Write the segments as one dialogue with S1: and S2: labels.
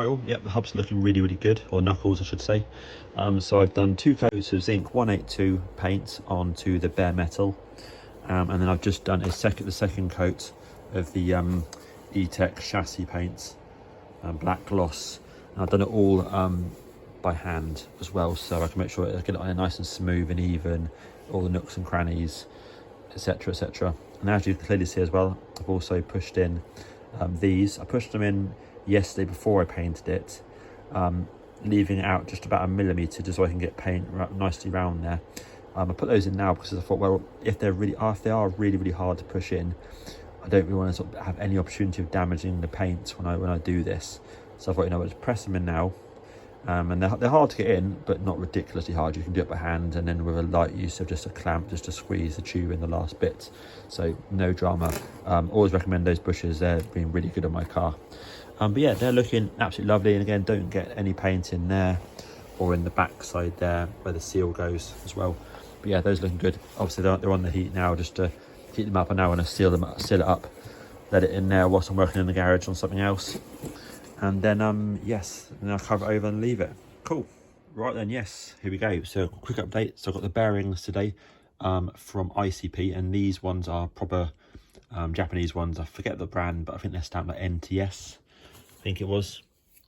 S1: Hi all, yep, the hub's looking really, really good, or knuckles I should say. So I've done 2 coats of zinc 182 paint onto the bare metal, and then I've just done the second coat of the E-Tech chassis paints, black gloss, and I've done it all by hand as well, so I can make sure I get it nice and smooth and even, all the nooks and crannies, etc, etc. And as you can clearly see as well, I've also pushed in these. I pushed them in yesterday before I painted it, leaving it out just about 1 millimetre just so I can get paint nicely round there. I put those in now because I thought, well, if they are really hard to push in, I don't really want to sort of have any opportunity of damaging the paint when I do this. So I thought, you know, just press them in now. And they're hard to get in, but not ridiculously hard. You can do it by hand, and then with a light use of just a clamp, just to squeeze the tube in the last bit. So no drama. Always recommend those bushes. They're been really good on my car. But yeah, they're looking absolutely lovely. And again, don't get any paint in there or in the back side there where the seal goes as well. But yeah, those are looking good. Obviously they're on the heat now, just to heat them up. And now I want to seal it up, let it in there whilst I'm working in the garage on something else. And then yes, and I'll cover it over and leave it. Cool. Right then, yes, here we go. So quick update. So I've got the bearings today from ICP, and these ones are proper Japanese ones. I forget the brand, but I think they're stamped like NTS, I think it was.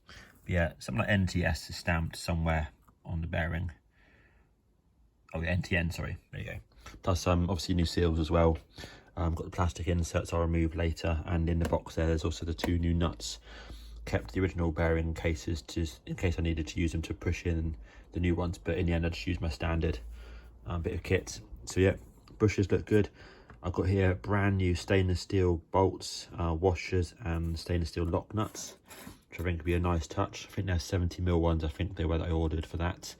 S1: But yeah, something like NTS is stamped somewhere on the bearing. Oh, the NTN, sorry, there you go. Plus obviously new seals as well. Got the plastic inserts I'll remove later, and in the box there's also the 2 new nuts. Kept the original bearing cases just in case I needed to use them to push in the new ones, but in the end I just used my standard bit of kit. So yeah, bushes look good. I've got here brand new stainless steel bolts, washers and stainless steel lock nuts, which I think could be a nice touch. I think they're 70mm ones, I think they were that I ordered for that.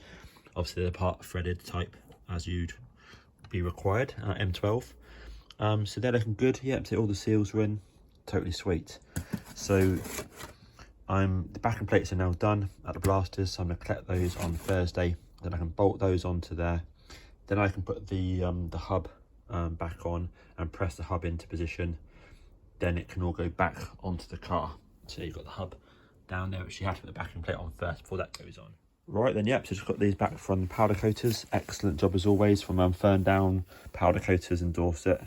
S1: Obviously they're part threaded type as you'd be required, M12. So they're looking good. Yeah, so all the seals are in, totally sweet. So the backing plates are now done at the blasters, so I'm going to collect those on Thursday. Then I can bolt those onto there. Then I can put the hub back on and press the hub into position. Then it can all go back onto the car. So you've got the hub down there, which you have to put the backing plate on first before that goes on. Right then, yep, so just got these back from Powder Coaters. Excellent job as always from Ferndown Powder Coaters in Dorset.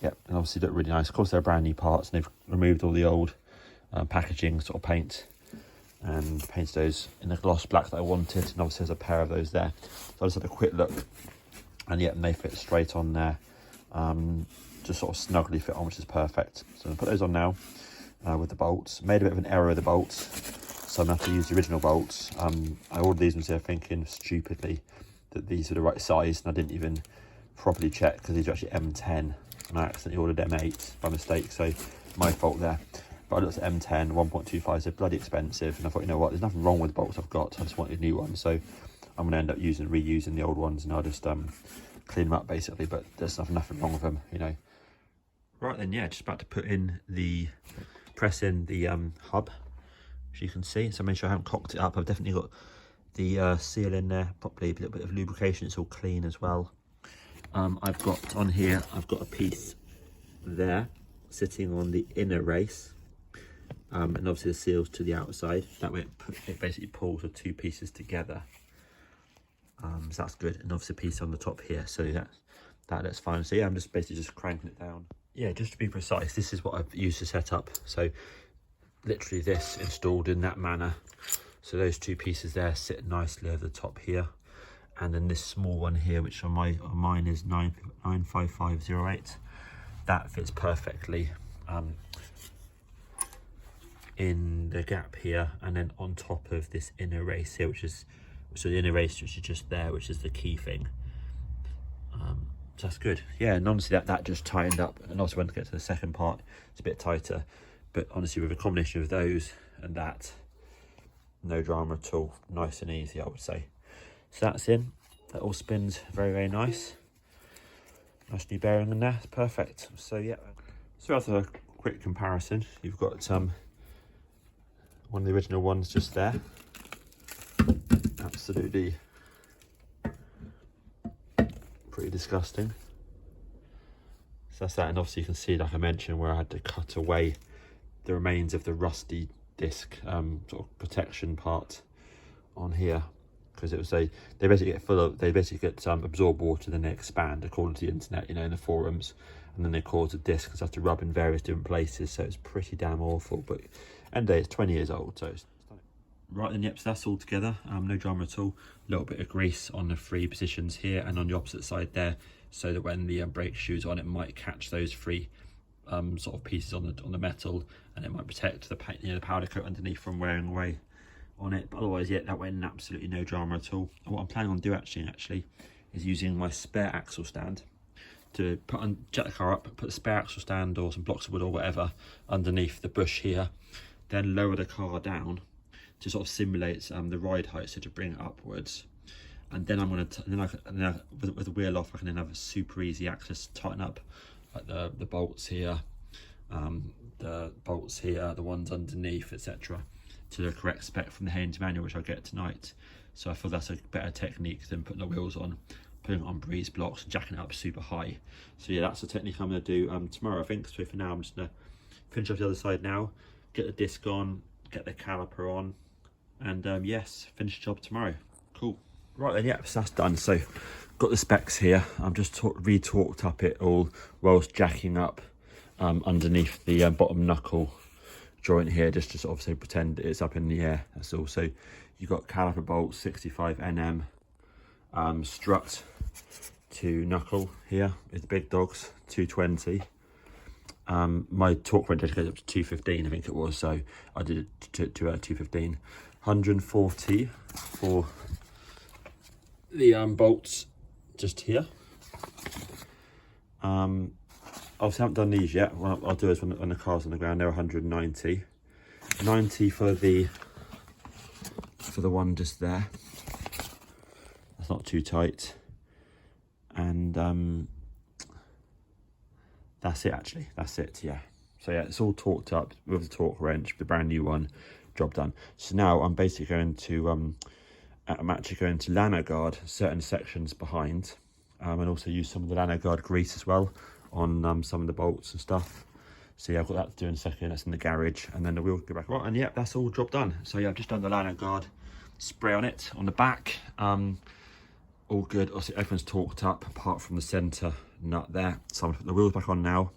S1: Yep, and obviously look really nice. Of course they're brand new parts, and they've removed all the old packaging sort of paint and painted those in the gloss black that I wanted, and obviously there's a pair of those there. So I just had a quick look, and yeah, and they fit straight on there, just sort of snugly fit on, which is perfect. So I'm gonna put those on now with the bolts. Made a bit of an error with the bolts, so I'm gonna have to use the original bolts. I ordered these instead of thinking stupidly that these were the right size, and I didn't even properly check because these are actually M10 and I accidentally ordered M8 by mistake, so my fault there. But I looked at M10, 1.25, they're bloody expensive, and I thought, you know what, there's nothing wrong with the bolts I've got, I just wanted new ones, so I'm going to end up reusing the old ones, and I'll just clean them up basically, but there's nothing wrong with them, you know. Right then, yeah, just about to press in the hub, as you can see, so make sure I haven't cocked it up. I've definitely got the seal in there properly, a little bit of lubrication, it's all clean as well. I've got on here, I've got a piece there, sitting on the inner race. And obviously the seals to the outside. That way it basically pulls the 2 pieces together. So that's good. And obviously a piece on the top here. So that's fine. So yeah, I'm just basically just cranking it down. Yeah, just to be precise, this is what I've used to set up. So literally this installed in that manner. So those 2 pieces there sit nicely over the top here. And then this small one here, which on mine is 95508. That fits perfectly. In the gap here, and then on top of this inner race here, which is the inner race which is just there, which is the key thing. So that's good. Yeah, and honestly that just tightened up, and also when I get to the second part it's a bit tighter, but honestly with a combination of those and that, no drama at all, nice and easy I would say. So that's in, that all spins very nice new bearing in there, it's perfect. So yeah, so after a quick comparison, you've got one of the original ones just there, absolutely pretty disgusting. So that's that, and obviously you can see, like I mentioned, where I had to cut away the remains of the rusty disc sort of protection part on here, because it was they basically get full of, they basically get absorb water, then they expand according to the internet, you know, in the forums, and then they cause a disc because have to rub in various different places. So it's pretty damn awful. But end of the day, it's 20 years old, so it's right. Then yep, so that's all together, no drama at all. A little bit of grease on the 3 positions here and on the opposite side there, so that when the brake shoes on, it might catch those 3 sort of pieces on the metal, and it might protect the the powder coat underneath from wearing away on it. But otherwise, yeah, that went absolutely no drama at all. And what I'm planning on doing actually is using my spare axle stand to jack the car up, put the spare axle stand or some blocks of wood or whatever underneath the bush here, then lower the car down to sort of simulate the ride height, so to bring it upwards. And then I'm going to, with the wheel off, I can then have a super easy access to tighten up like the bolts here, the ones underneath, etc., to the correct spec from the Haynes manual, which I'll get tonight. So I feel that's a better technique than putting the wheels on, putting it on breeze blocks and jacking it up super high. So yeah, that's the technique I'm going to do tomorrow, I think. So for now, I'm just going to finish off the other side now, get the disc on, get the caliper on, and yes, finish the job tomorrow. Cool. Right then, yeah, so that's done. So got the specs here. I'm just re-torqued up it all whilst jacking up underneath the bottom knuckle joint here, just to sort of say pretend it's up in the air. That's all. So you've got caliper bolts, 65 nm, strut to knuckle here is the big dogs, 220. My torque wrench goes up to 215, I think it was, so I did it to 215. 140 for the bolts just here. Obviously I haven't done these yet. What I'll do is when the car's on the ground, they're 190. 90 for the one just there. That's not too tight. And that's it actually. That's it, yeah. So yeah, it's all torqued up with the torque wrench, the brand new one, job done. So now I'm basically going to I'm actually going to lano guard certain sections behind, and also use some of the lano guard grease as well on some of the bolts and stuff. So yeah, I've got that to do in a second. That's in the garage, and then the wheel will go back. Right, and yeah, that's all job done. So yeah, I've just done the lano guard spray on it on the back. All good. Obviously everything's torqued up apart from the center nut there. So I'm gonna put the wheels back on now,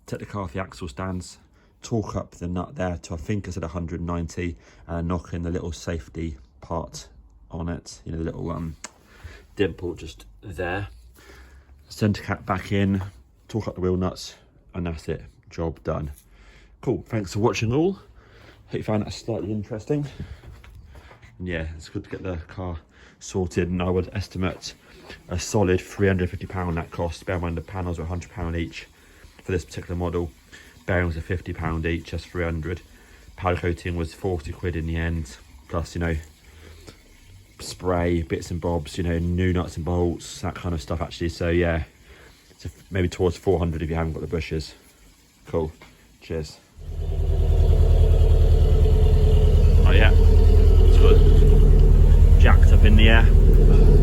S1: take the car off the axle stands, torque up the nut there to I think it's at 190, and knock in the little safety part on it, you know, the little dimple just there. Center cap back in, torque up the wheel nuts, and that's it, job done. Cool, thanks for watching all. Hope you found that slightly interesting. And yeah, it's good to get the car sorted, and I would estimate a solid £350 that cost. Bear in mind the panels are £100 each for this particular model. Bearings are £50 each, that's 300. Powder coating was 40 quid in the end, plus, you know, spray, bits and bobs, you know, new nuts and bolts, that kind of stuff actually. So yeah, it's maybe towards 400 if you haven't got the bushes. Cool, cheers. Oh yeah, it's good. Jacked up in the air.